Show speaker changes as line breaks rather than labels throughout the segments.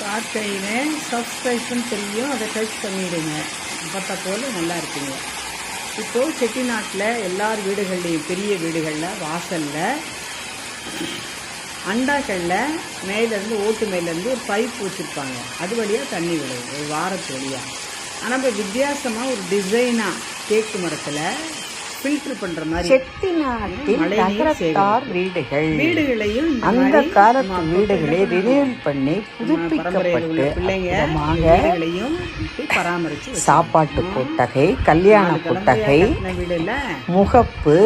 பார்க்கையிலே சப்ஸ்கிரைப்னு தெரியும், அதை டச் பண்ணிவிடுங்க. பார்த்தா போல் நல்லா இருக்குங்க. இப்போது செட்டிநாட்டில் எல்லார் வீடுகள்லேயும் பெரிய வீடுகளில் வாசலில் அண்டாக்களில் மேலேருந்து ஓட்டு மேலேருந்து ஒரு பைப் வச்சுருப்பாங்க. அது வழியாக தண்ணி விடுவோம் ஒரு வாரத்து வழியாக. ஆனால் இப்போ வித்தியாசமாக ஒரு டிசைனாக தேக்கு மரத்தில் ஃபில்ட்ரு பண்ணுற மாதிரி
செட்டிநாட்டில் நகரத்தார்
வீடுகளையும்
அந்த காலத்து வீடுகளை ரினியூவல் பண்ணி புதுப்பிக்கப்பட்டு
வீடுகளையும் பராமரித்து
சாப்பாட்டு கொட்டகை, கல்யாண கொட்டகை, முகப்பு,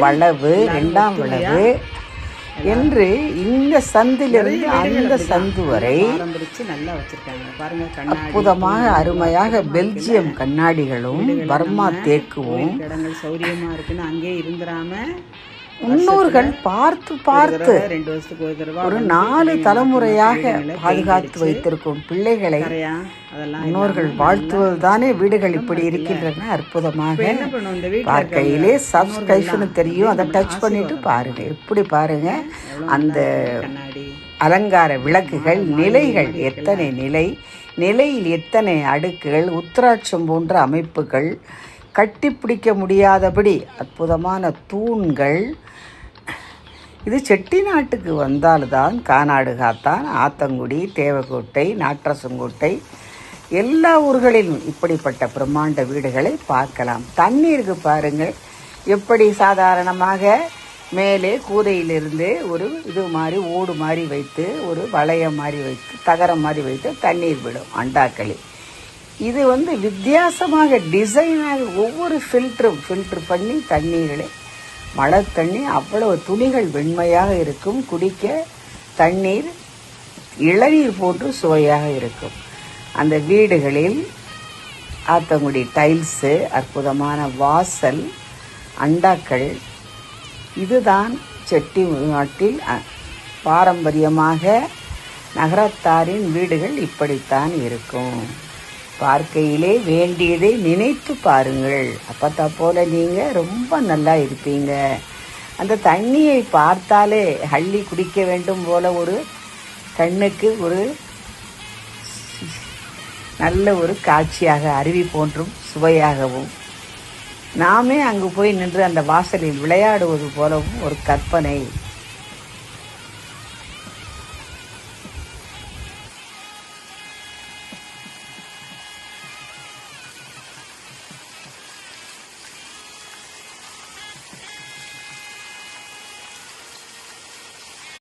வளவு, 2ஆம் வளவு என்று இந்த சந்திலிருந்து அந்த சந்து வரை
நல்லா வச்சிருக்காங்க.
அற்புதமாக அருமையாக பெல்ஜியம் கண்ணாடிகளும் பர்மா தேக்குவும்
சௌரியமா இருக்குன்னு அங்கே இருந்துராம
முன்னோர்கள் பார்த்து பார்த்து
2 வருஷத்துக்கு ஒரு தடவை
ஒரு 4 தலைமுறையாக பாதுகாத்து வைத்திருக்கும் பிள்ளைகளை முன்னோர்கள் வாழ்த்துவது தானே வீடுகள் இப்படி இருக்கின்றன. அற்புதமாக பார்க்கையிலே சப்ஸ்கிரைப்னு தெரியும், அதை டச் பண்ணிட்டு பாருங்க. எப்படி பாருங்க அந்த அலங்கார விளக்குகள், நிலைகள் எத்தனை நிலையில் எத்தனை அடுக்குகள், உத்திராட்சம் போன்ற அமைப்புகள், கட்டிப்பிடிக்க முடியாதபடி அற்புதமான தூண்கள். இது செட்டிநாட்டுக்கு வந்தால்தான் கானாடு காத்தான், ஆத்தங்குடி, தேவக்கோட்டை, நாட்டரசங்கோட்டை எல்லா ஊர்களிலும் இப்படிப்பட்ட பிரம்மாண்ட வீடுகளை பார்க்கலாம். தண்ணீருக்கு பாருங்கள் எப்படி சாதாரணமாக மேலே கூரையிலிருந்து ஒரு இது மாதிரி ஓடு மாதிரி வைத்து, ஒரு வளையம் மாதிரி வைத்து, தகரம் மாதிரி வைத்து தண்ணீர் விடும் அண்டாக்களில். இது வித்தியாசமாக டிசைனாக ஒவ்வொரு ஃபில்ட்ரு பண்ணி தண்ணீர்களை, மழை தண்ணி அவ்வளவு துணிகள் வெண்மையாக இருக்கும். குடிக்க தண்ணீர் இளநீர் போன்று சுவையாக இருக்கும். அந்த வீடுகளில் ஆத்தங்குடி டைல்ஸு, அற்புதமான வாசல், அண்டாக்கள். இதுதான் செட்டிநாட்டில் பாரம்பரியமாக நகரத்தாரின் வீடுகள் இப்படித்தான் இருக்கும். பார்க்கையிலே வேண்டியதை நினைத்து பாருங்கள். அப்பத்தா போல நீங்கள் ரொம்ப நல்லா இருப்பீங்க. அந்த தண்ணியை பார்த்தாலே அள்ளி குடிக்க வேண்டும் போல ஒரு கண்ணுக்கு ஒரு நல்ல ஒரு காட்சியாக, அருவி போன்றும் சுவையாகவும், நாமே அங்கு போய் நின்று அந்த வாசலில் விளையாடுவது போலவும் ஒரு கற்பனை